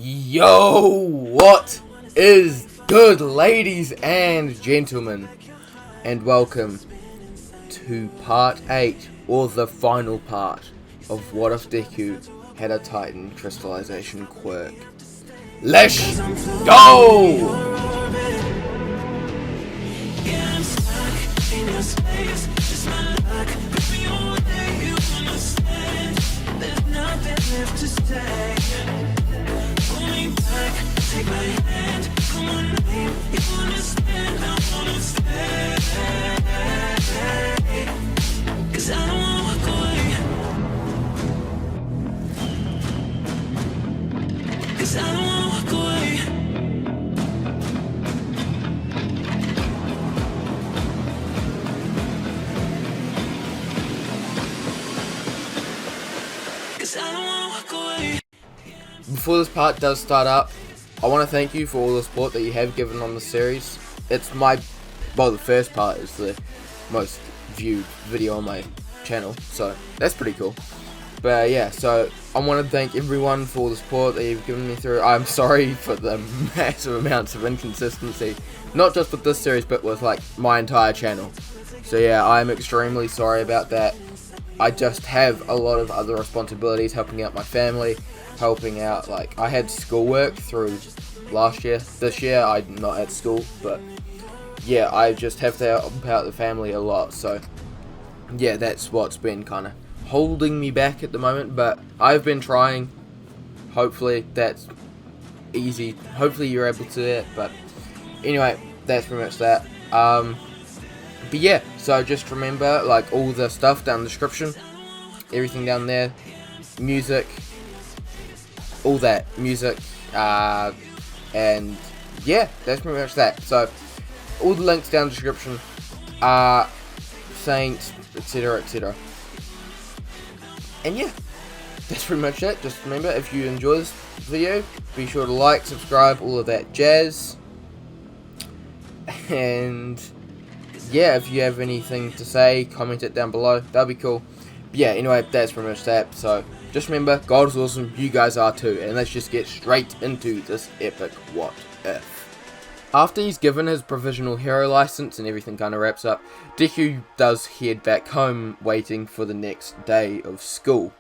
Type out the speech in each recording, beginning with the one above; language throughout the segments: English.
Yo, what is good, ladies and gentlemen, and welcome to part 8, or the final part, of What If Deku Had a Titan Crystallization quirk. Let's go! Take my hand, come on, name, you understand, I wanna stay, 'cause I don't wanna walk away, 'cause I don't wanna walk away, 'cause I don't wanna walk away. Before this part does start up, I want to thank you for all the support that you have given on the series. It's the first part is the most viewed video on my channel, so that's pretty cool. But yeah, so I want to thank everyone for all the support that you've given me through. I'm sorry for the massive amounts of inconsistency, not just with this series, but with like my entire channel. So yeah, I'm extremely sorry about that. I just have a lot of other responsibilities, helping out my family, helping out, like, I had schoolwork through last year. This year I'm not at school, but yeah, I just have to help out the family a lot, so yeah, that's what's been kind of holding me back at the moment, but I've been trying. Hopefully that's easy, hopefully you're able to do it, but anyway, that's pretty much that. But yeah, so just remember, like, all the stuff down in the description, everything down there, music, all that music, and yeah, that's pretty much that. So all the links down in the description are Saints, etc, etc. And yeah, that's pretty much it. Just remember, if you enjoy this video, be sure to like, subscribe, all of that jazz. And yeah, if you have anything to say, comment it down below, that'll be cool. But yeah, anyway, that's pretty much that. So just remember, God is awesome, you guys are too, and let's just get straight into this epic what if. After he's given his provisional hero license and everything kind of wraps up, Deku does head back home, waiting for the next day of school.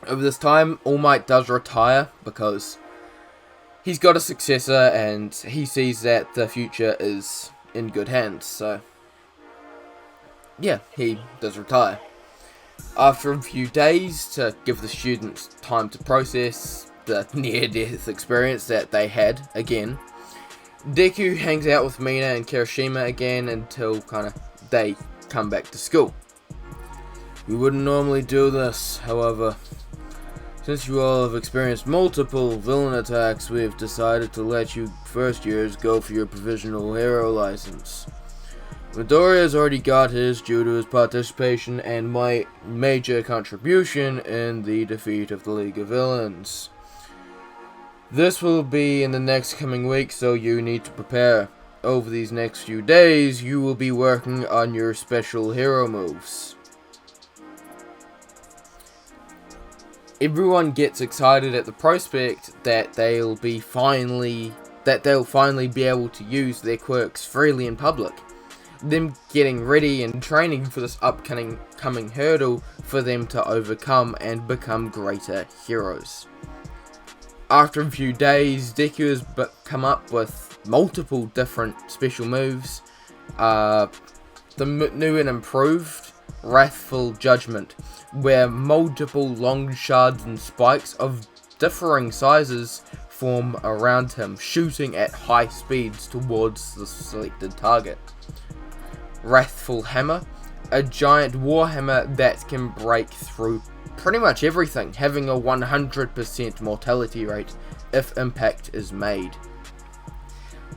Over this time, All Might does retire because he's got a successor and he sees that the future is in good hands, so yeah, he does retire. After a few days to give the students time to process the near-death experience that they had again, Deku hangs out with Mina and Kirishima again until they come back to school. We wouldn't normally do this, however. Since you all have experienced multiple villain attacks, we have decided to let you first years go for your provisional hero license. Midoriya has already got his due to his participation and my major contribution in the defeat of the League of Villains. This will be in the next coming week, so you need to prepare. Over these next few days, you will be working on your special hero moves. Everyone gets excited at the prospect that they'll finally be able to use their quirks freely in public. Them getting ready and training for this coming hurdle for them to overcome and become greater heroes. After a few days, Deku has come up with multiple different special moves. The new and improved Wrathful Judgment, where multiple long shards and spikes of differing sizes form around him, shooting at high speeds towards the selected target. Wrathful Hammer, a giant warhammer that can break through pretty much everything, having a 100% mortality rate if impact is made.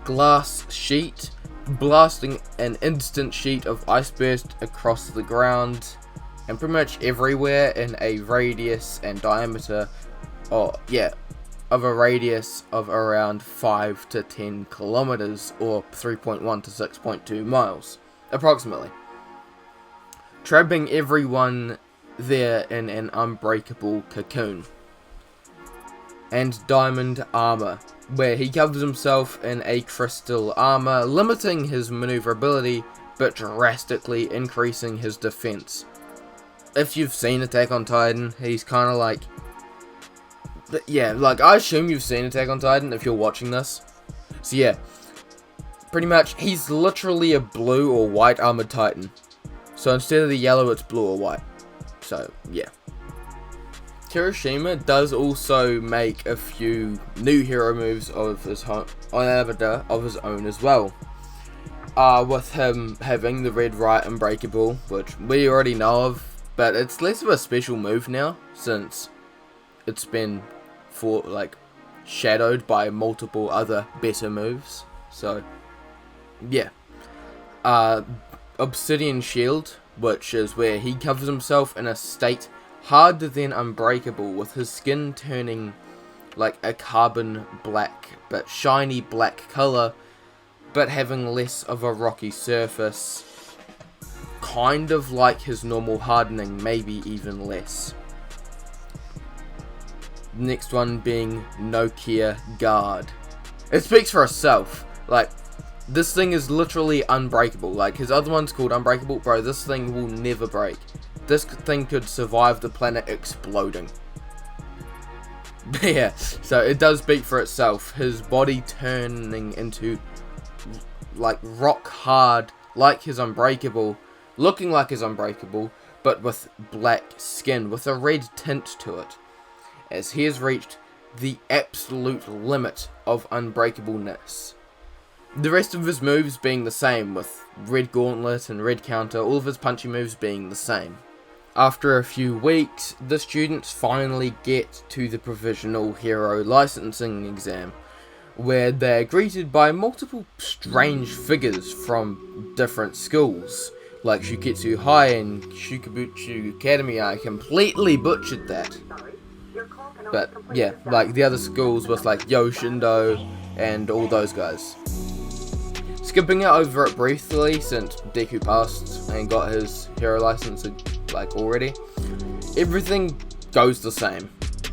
Glass Sheet, blasting an instant sheet of ice burst across the ground and pretty much everywhere in a radius and diameter of a radius of around 5 to 10 kilometers, or 3.1 to 6.2 miles approximately, trapping everyone there in an unbreakable cocoon. and diamond armor, where he covers himself in a crystal armor, limiting his maneuverability but drastically increasing his defense. If you've seen Attack on Titan, he's kind of like, yeah, like I assume you've seen Attack on Titan if you're watching this. So yeah, pretty much he's literally a blue or white armored Titan. So instead of the yellow, it's blue or white. So yeah. Kirishima does also make a few new hero moves of his own as well. With him having the red Riot Unbreakable, which we already know of, but it's less of a special move now since it's been shadowed by multiple other better moves. So yeah. Obsidian Shield, which is where he covers himself in a state harder than unbreakable, with his skin turning like a carbon black but shiny black color, but having less of a rocky surface, kind of like his normal hardening, maybe even less. Next one being Nokia Guard. It speaks for itself. Like, this thing is literally unbreakable. Like, his other one's called Unbreakable. Bro, this thing will never break. This thing could survive the planet exploding. Yeah, so it does speak for itself. His body turning into like rock hard, like his Unbreakable, looking like his Unbreakable, but with black skin, with a red tint to it, as he has reached the absolute limit of unbreakableness. The rest of his moves being the same, with red gauntlet and red counter, all of his punchy moves being the same. After a few weeks, the students finally get to the provisional hero licensing exam, where they're greeted by multiple strange figures from different schools, like Shuketsu High and Shukabutsu Academy. I completely butchered that. But yeah, like the other schools with like Yoshindo and all those guys. Skipping over it briefly, since Deku passed and got his hero license like already, everything goes the same,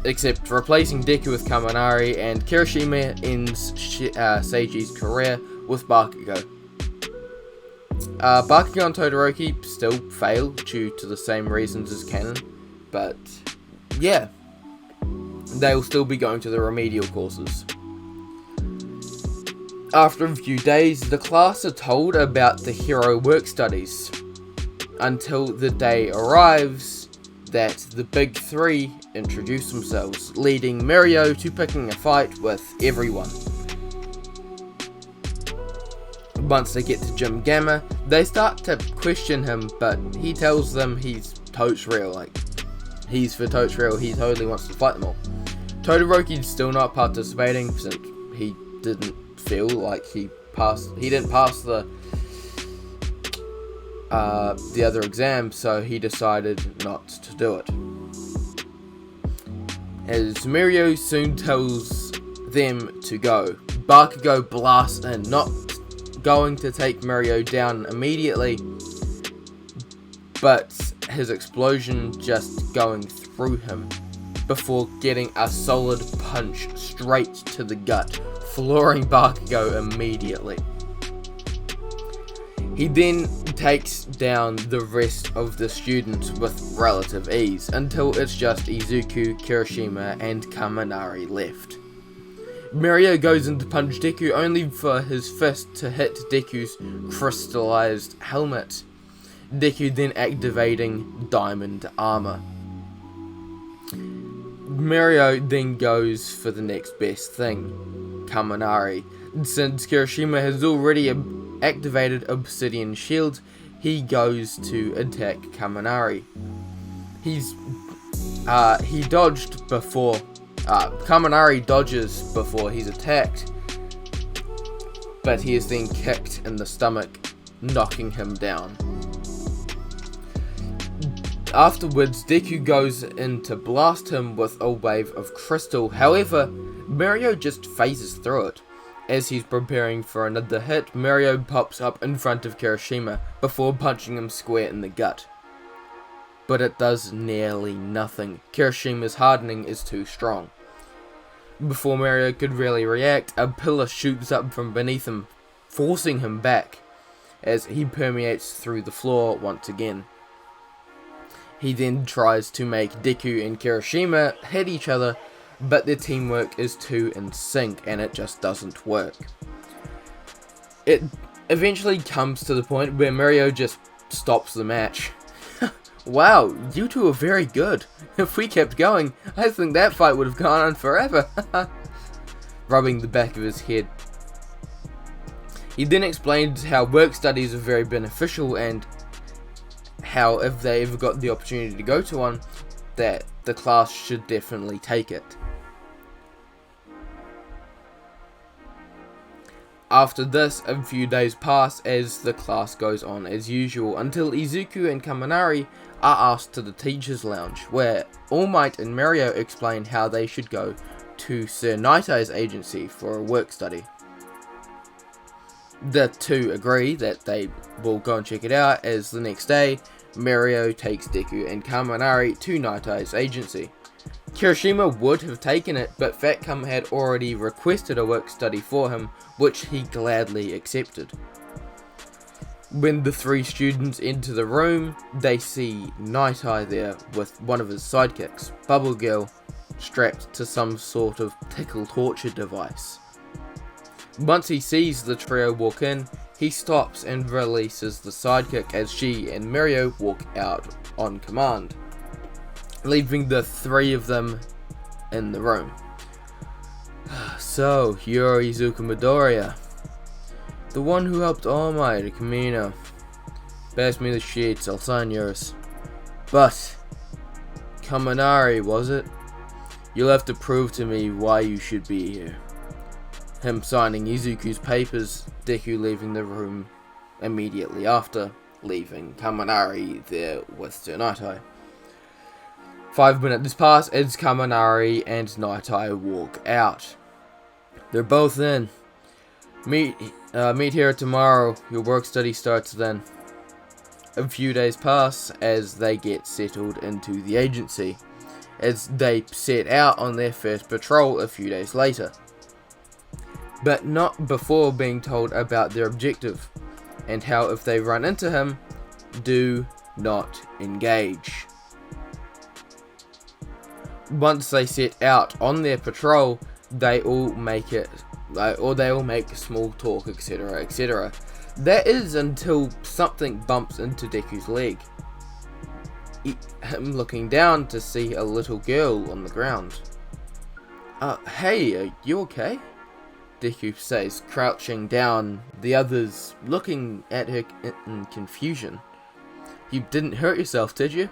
except replacing Deku with Kaminari, and Kirishima ends Seiji's career with Bakugo. Bakugo and Todoroki still fail due to the same reasons as canon, but yeah, they'll still be going to the remedial courses. After a few days, the class are told about the hero work studies, until the day arrives that the big three introduce themselves, leading Mirio to picking a fight with everyone. Once they get to Gym Gamma, they start to question him, but he tells them he's totes real, like, he's for totes real, he totally wants to fight them all. Todoroki's still not participating, since he didn't feel like he didn't pass the other exam, so he decided not to do it. As Mirio soon tells them to go, Bakugo blasts in, not going to take Mirio down immediately, but his explosion just going through him, before getting a solid punch straight to the gut, flooring Bakugo immediately. He then takes down the rest of the students with relative ease, until it's just Izuku, Kirishima, and Kaminari left. Mirio goes in to punch Deku, only for his fist to hit Deku's crystallized helmet, Deku then activating diamond armor. Mirio then goes for the next best thing, Kaminari. Since Kirishima has already activated Obsidian Shield, he goes to attack Kaminari. He dodged before, Kaminari dodges before he's attacked, but he is then kicked in the stomach, knocking him down. Afterwards, Deku goes in to blast him with a wave of crystal. However, Mirio just phases through it. As he's preparing for another hit, Mirio pops up in front of Kirishima before punching him square in the gut. But it does nearly nothing. Kirishima's hardening is too strong. Before Mario could really react, a pillar shoots up from beneath him, forcing him back as he permeates through the floor once again. He then tries to make Deku and Kirishima hit each other, but their teamwork is too in sync and it just doesn't work. It eventually comes to the point where Mario just stops the match. Wow, you two are very good. If we kept going, I think that fight would have gone on forever. Rubbing the back of his head. He then explained how work studies are very beneficial and how if they ever got the opportunity to go to one, that the class should definitely take it. After this, a few days pass as the class goes on as usual until Izuku and Kaminari are asked to the teacher's lounge, where All Might and Mario explain how they should go to Sir Night's agency for a work study. The two agree that they will go and check it out, as the next day, Mario takes Deku and Kaminari to Night's agency. Kirishima would have taken it, but Fat Cum had already requested a work study for him, which he gladly accepted. When the three students enter the room, they see Night Eye there with one of his sidekicks, Bubble Girl, strapped to some sort of tickle torture device. Once he sees the trio walk in, he stops and releases the sidekick as she and Mario walk out on command, leaving the three of them in the room. So, you're Izuku Midoriya, the one who helped All Might at Kamino. Pass me the sheets, I'll sign yours. But, Kaminari, was it? You'll have to prove to me why you should be here. Him signing Izuku's papers, Deku leaving the room immediately after, leaving Kaminari there with Sir Night-Eye. 5 minutes pass as Kaminari and Night-Eye walk out. They're both in. Meet here tomorrow. Your work study starts then. A few days pass as they get settled into the agency, as they set out on their first patrol a few days later. But not before being told about their objective, and how if they run into him, do not engage. Once they set out on their patrol, they all make small talk, etc, etc. That is until something bumps into Deku's leg. Him looking down to see a little girl on the ground. Hey, are you okay? Deku says, crouching down, the others looking at her in confusion. You didn't hurt yourself, did you?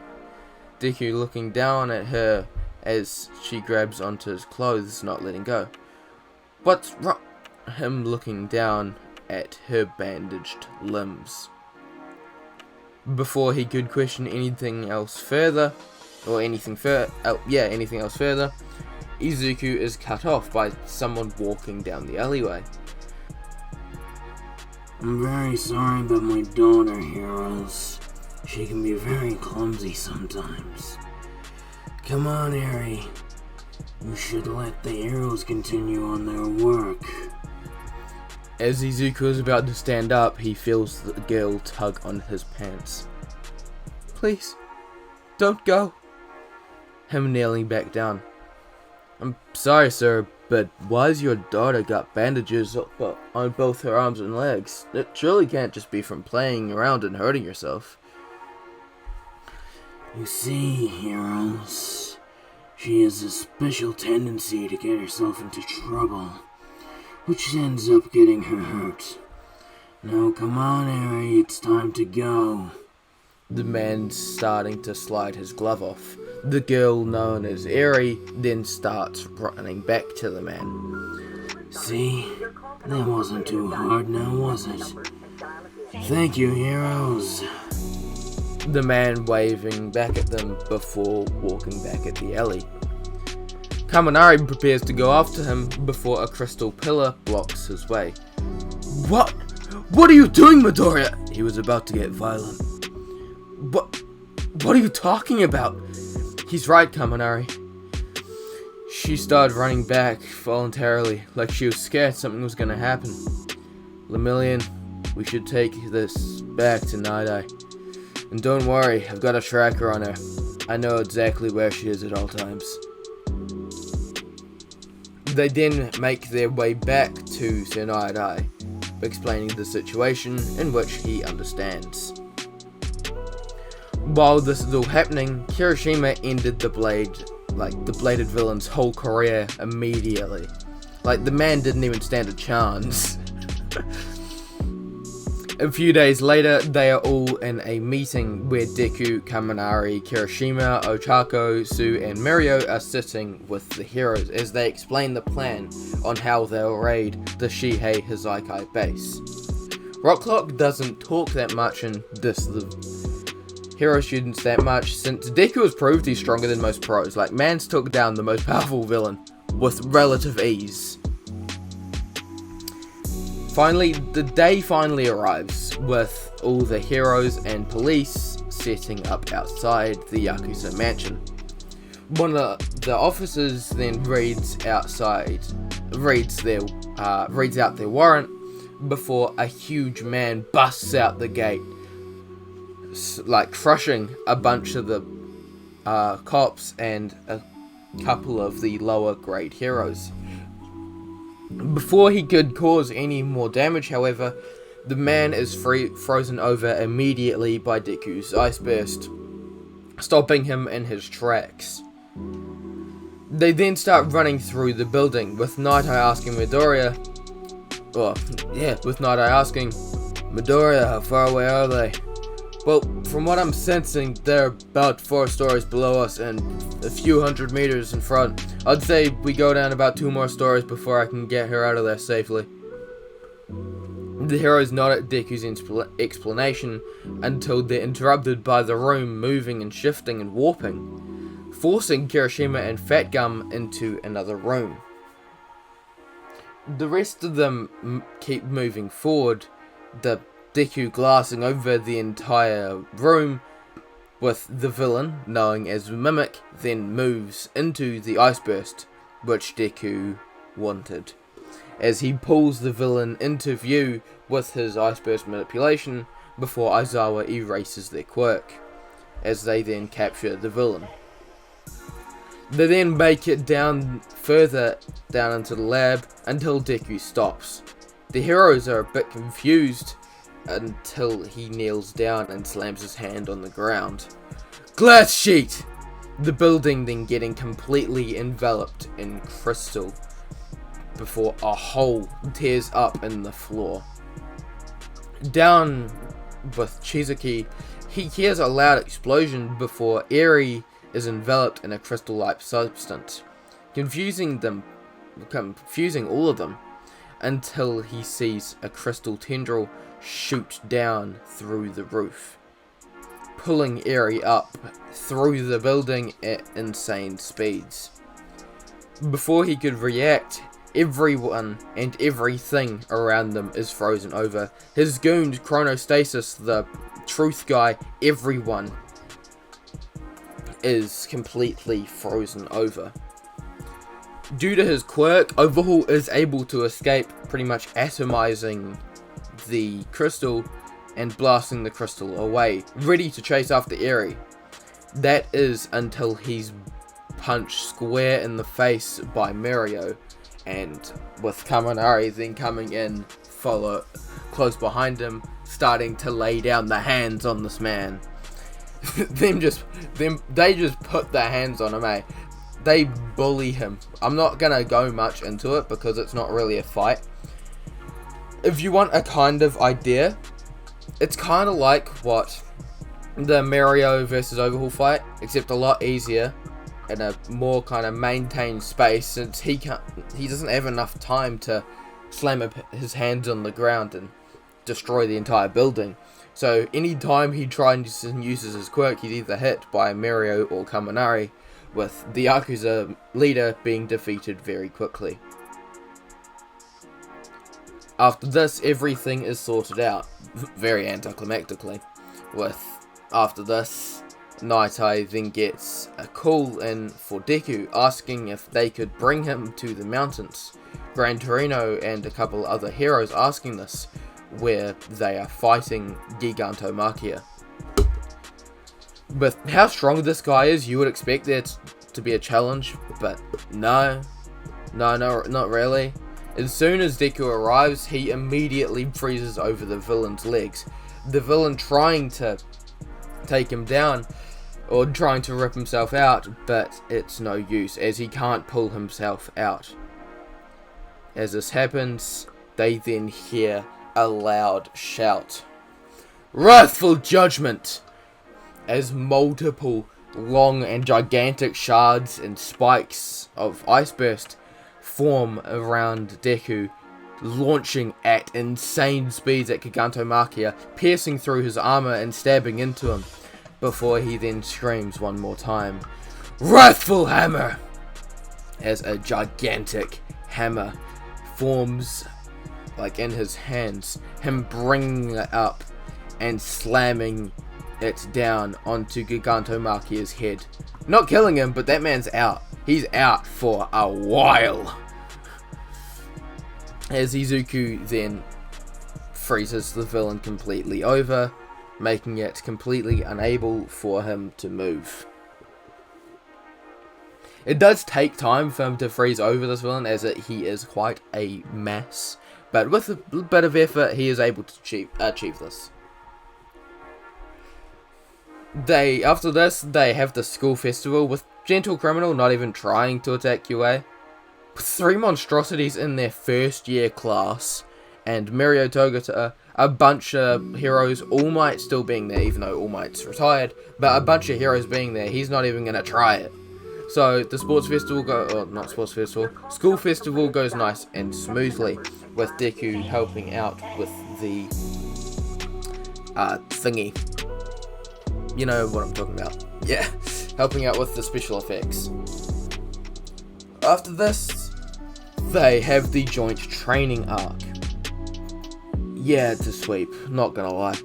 Deku looking down at her as she grabs onto his clothes, not letting go. What's wrong? Him looking down at her bandaged limbs. Before he could question anything else further, Izuku is cut off by someone walking down the alleyway. I'm very sorry about my daughter, heroes. She can be very clumsy sometimes. Come on, Eri. You should let the heroes continue on their work. As Izuku is about to stand up, he feels the girl tug on his pants. Please, don't go. Him kneeling back down. I'm sorry, sir, but why's your daughter got bandages on both her arms and legs? It surely can't just be from playing around and hurting yourself. You see, heroes, she has a special tendency to get herself into trouble, which ends up getting her hurt. Now come on, Eri, it's time to go. The man's starting to slide his glove off. The girl, known as Eri, then starts running back to the man. See? That wasn't too hard now, was it? Thank you, heroes. The man waving back at them before walking back at the alley. Kaminari prepares to go after him before a crystal pillar blocks his way. What? What are you doing, Midoriya? He was about to get violent. What are you talking about? He's right, Kaminari. She started running back voluntarily, like she was scared something was gonna happen. Lemillion, we should take this back to Night Eye. And don't worry, I've got a tracker on her. I know exactly where she is at all times. They then make their way back to Sir Night Eye, explaining the situation in which he understands. While this is all happening, Kirishima ended the bladed villain's whole career immediately. Like, the man didn't even stand a chance. A few days later, they are all in a meeting where Deku, Kaminari, Kirishima, Ochako, Su, and Mirio are sitting with the heroes as they explain the plan on how they'll raid the Shihei Hizakai base. Rocklock doesn't talk that much and diss the hero students that much, since Deku has proved he's stronger than most pros. Like, man's took down the most powerful villain with relative ease. Finally, the day finally arrives, with all the heroes and police setting up outside the Yakuza mansion. One of the officers then reads out their warrant before a huge man busts out the gate, like crushing a bunch of the cops and a couple of the lower grade heroes. Before he could cause any more damage, however, the man is frozen over immediately by Deku's ice burst, stopping him in his tracks. They then start running through the building, with Night Eye asking Midoriya, how far away are they? Well, from what I'm sensing, they're about 4 stories below us and a few hundred meters in front. I'd say we go down about 2 more stories before I can get her out of there safely. The heroes nod at Deku's explanation until they're interrupted by the room moving and shifting and warping, forcing Kirishima and Fat Gum into another room. The rest of them keep moving forward, the Deku glassing over the entire room, with the villain, known as Mimic, then moves into the ice burst, which Deku wanted, as he pulls the villain into view with his ice burst manipulation before Aizawa erases their quirk, as they then capture the villain. They then make it further down into the lab until Deku stops. The heroes are a bit confused until he kneels down and slams his hand on the ground. Glass sheet! The building then getting completely enveloped in crystal before a hole tears up in the floor. Down with Shizuki, he hears a loud explosion before Eri is enveloped in a crystal-like substance, confusing all of them, until he sees a crystal tendril shoot down through the roof, pulling Eri up through the building at insane speeds. Before he could react, everyone and everything around them is frozen over. His goon Chronostasis, the truth guy, everyone is completely frozen over. Due to his quirk, Overhaul is able to escape, pretty much atomizing the crystal and blasting the crystal away, ready to chase after Eri. That is until he's punched square in the face by Mirio, and with Kaminari then coming in close behind him, starting to lay down the hands on this man. They just put their hands on him, eh? They bully him. I'm not gonna go much into it because it's not really a fight. If you want a kind of idea, it's kind of like what the Mirio versus Overhaul fight, except a lot easier in a more kind of maintained space, since he doesn't have enough time to slam his hands on the ground and destroy the entire building. So anytime he tries and uses his quirk, he's either hit by Mirio or Kaminari, with the Yakuza leader being defeated very quickly. After this, everything is sorted out, very anticlimactically, with, after this, Nightai then gets a call in for Deku, asking if they could bring him to the mountains. Gran Torino and a couple other heroes asking this, where they are fighting Gigantomachia. With how strong this guy is, you would expect there to be a challenge, but no, not really. As soon as Deku arrives, he immediately freezes over the villain's legs. The villain trying to take him down, or trying to rip himself out, but it's no use, as he can't pull himself out. As this happens, they then hear a loud shout. Wrathful judgment! As multiple long and gigantic shards and spikes of ice burst form around Deku, launching at insane speeds at Gigantomachia, piercing through his armor and stabbing into him, before he then screams one more time, Wrathful Hammer! As a gigantic hammer forms like in his hands, him bringing it up and slamming it down onto Gigantomachia's head. Not killing him, but that man's out. He's out for a while. As Izuku then freezes the villain completely over, making it completely unable for him to move. It does take time for him to freeze over this villain, as he is quite a mass, but with a bit of effort he is able to achieve this. After this, they have the school festival with Gentle Criminal not even trying to attack UA. 3 monstrosities in their first year class, and Mirio Togata, a bunch of heroes, All Might still being there, even though All Might's retired, but a bunch of heroes being there, he's not even going to try it. So the school festival goes nice and smoothly, with Deku helping out with the thingy. You know what I'm talking about. Yeah, helping out with the special effects. After this, they have the joint training arc. Yeah, it's a sweep, not gonna lie.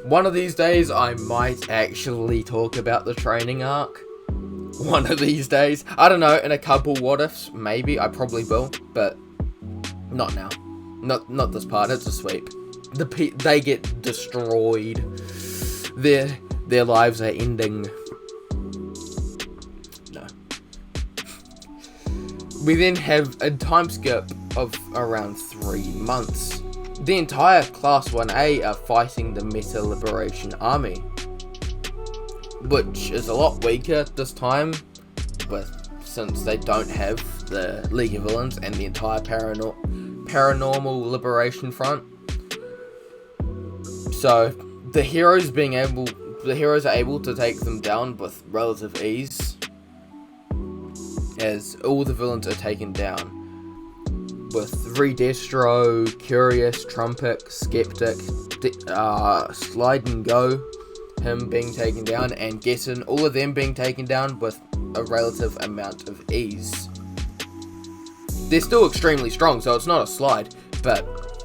One of these days, I might actually talk about the training arc. One of these days. I don't know, in a couple what ifs, maybe. I probably will, but not now. Not this part, it's a sweep. They get destroyed. Their lives are ending. No. We then have a time skip of around 3 months. The entire Class 1A are fighting the Meta Liberation Army, which is a lot weaker this time, since they don't have the League of Villains and the entire Paranormal Liberation Front. So the heroes are able to take them down with relative ease, as all the villains are taken down, with Redestro, Curious, Trumpet, Skeptic, Slide and Go, him being taken down, and Gessen, all of them being taken down with a relative amount of ease. They're still extremely strong, so it's not a slide,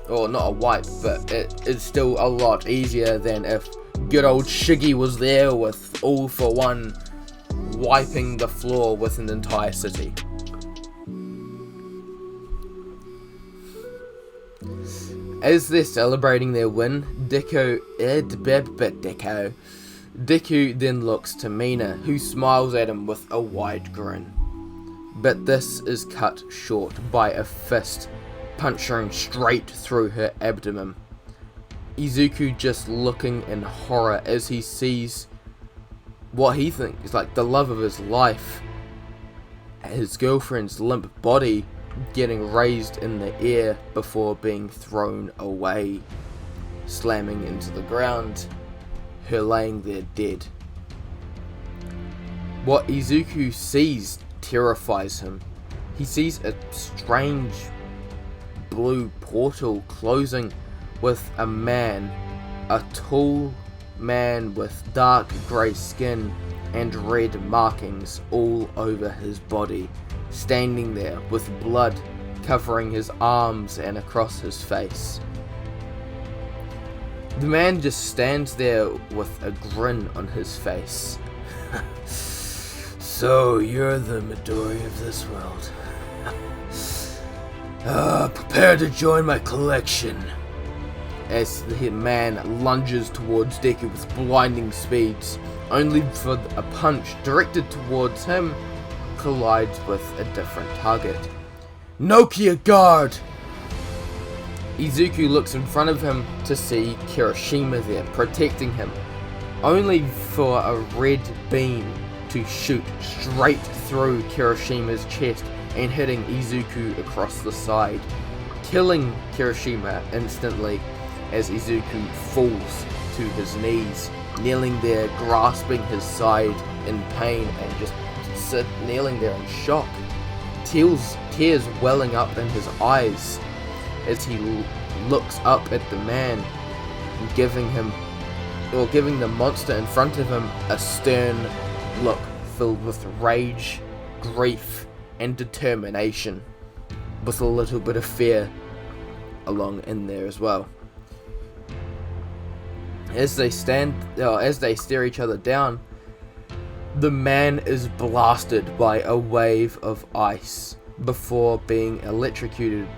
or not a wipe, but it is still a lot easier than if good old Shiggy was there with All for One wiping the floor with an entire city. As they're celebrating their win, Deku then looks to Mina, who smiles at him with a wide grin. But this is cut short by a fist puncturing straight through her abdomen. Izuku just looking in horror as he sees what he thinks is like the love of his life, his girlfriend's limp body getting raised in the air before being thrown away, slamming into the ground, her laying there dead. What Izuku sees terrifies him. He sees a strange blue portal closing with a man, a tall man with dark grey skin and red markings all over his body, standing there with blood covering his arms and across his face. The man just stands there with a grin on his face, So, you're the Midori of this world. Prepare to join my collection. As the man lunges towards Deku with blinding speeds, only for a punch directed towards him collides with a different target. Nokia guard! Izuku looks in front of him to see Kirishima there, protecting him, only for a red beam to shoot straight through Kirishima's chest and hitting Izuku across the side, killing Kirishima instantly as Izuku falls to his knees, kneeling there grasping his side in pain and just kneeling there in shock, tears welling up in his eyes as he looks up at the man, giving the monster in front of him a stern look filled with rage, grief, and determination, with a little bit of fear along in there as well. As they stare each other down, the man is blasted by a wave of ice before being electrocuted.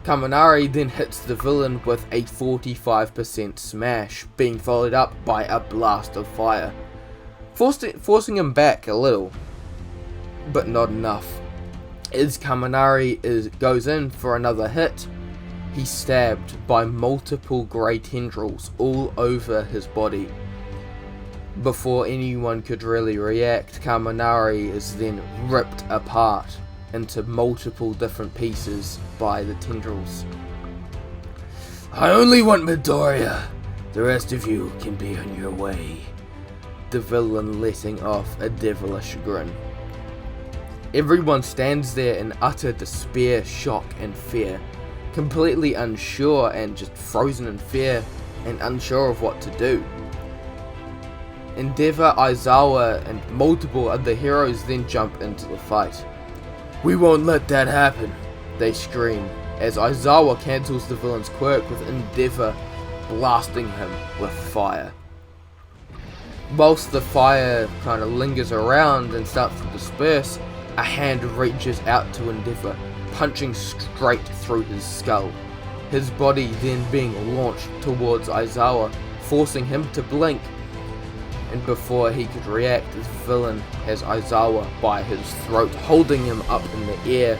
Kaminari then hits the villain with a 45% smash, being followed up by a blast of fire, forcing him back a little, but not enough. As Kaminari goes in for another hit, he's stabbed by multiple grey tendrils all over his body. Before anyone could really react, Kaminari is then ripped apart into multiple different pieces by the tendrils. I only want Midoriya. The rest of you can be on your way. The villain letting off a devilish grin. Everyone stands there in utter despair, shock and fear, completely unsure and just frozen in fear and unsure of what to do. Endeavor, Aizawa and multiple other heroes then jump into the fight. We won't let that happen, they scream, as Aizawa cancels the villain's quirk with Endeavor blasting him with fire. Whilst the fire kind of lingers around and starts to disperse, a hand reaches out to Endeavor, punching straight through his skull, his body then being launched towards Aizawa, forcing him to blink. And before he could react, this villain has Aizawa by his throat, holding him up in the air,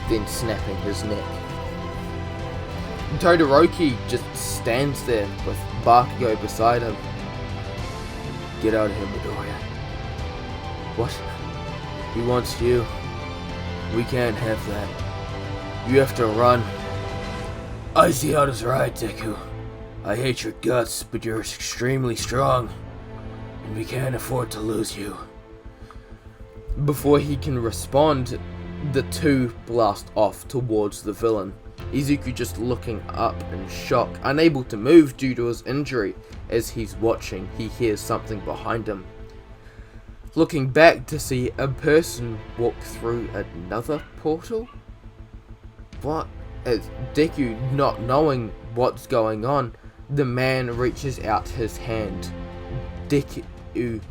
then snapping his neck. Todoroki just stands there with Bakugo beside him. Get out of here, Midoriya. What? He wants you. We can't have that. You have to run. Aizawa's right, Deku. I hate your guts, but you're extremely strong. And we can't afford to lose you. Before he can respond, the two blast off towards the villain. Izuku just looking up in shock, unable to move due to his injury. As he's watching, he hears something behind him. Looking back to see a person walk through another portal? What? As Deku not knowing what's going on, the man reaches out his hand. Deku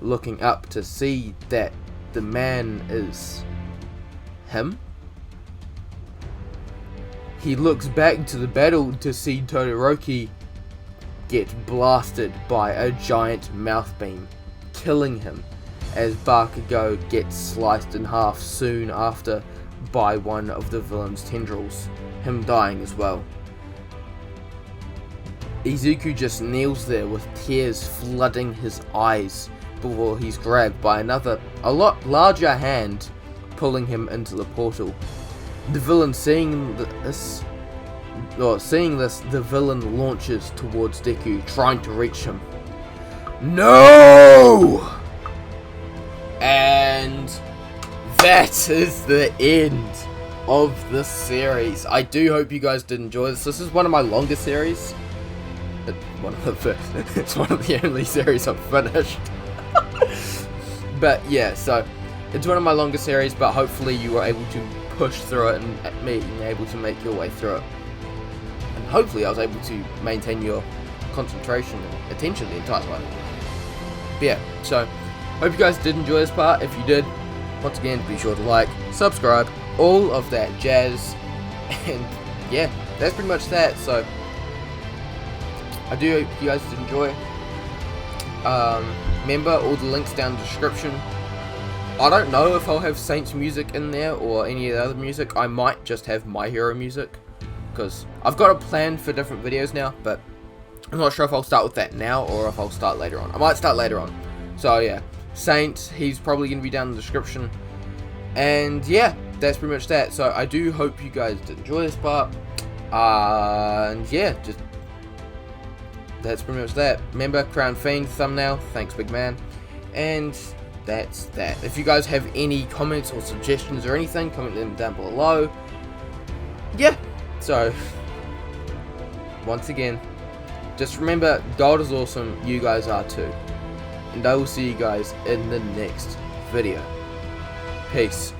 looking up to see that the man is him. He looks back to the battle to see Todoroki get blasted by a giant mouth beam, killing him, as Bakugo gets sliced in half soon after by one of the villain's tendrils, him dying as well. Izuku just kneels there with tears flooding his eyes before he's grabbed by a lot larger hand, pulling him into the portal. The villain seeing this, the villain launches towards Deku, trying to reach him. No! And that is the end of the series. I do hope you guys did enjoy this. This is one of my longer series. It's one of the only series I've finished. But yeah, so it's one of my longer series, but hopefully you were able to push through it and being able to make your way through it. And hopefully I was able to maintain your concentration and attention the entire time. But yeah, so hope you guys did enjoy this part. If you did, once again, be sure to like, subscribe, all of that jazz, and yeah, that's pretty much that. So I do hope you guys did enjoy. Remember, all the links down in the description. I don't know if I'll have Saints music in there or any of the other music. I might just have My Hero music, because I've got a plan for different videos now, but I'm not sure if I'll start with that now or if I'll start later on. I might start later on. So yeah, Saints, he's probably going to be down in the description. And yeah, that's pretty much that. So I do hope you guys did enjoy this part. And yeah, just that's pretty much that. Remember, Crown Fiend thumbnail. Thanks, big man. And that's that. If you guys have any comments or suggestions or anything, comment them down below. Yeah. So once again, just remember, God is awesome. You guys are too. And I will see you guys in the next video. Peace.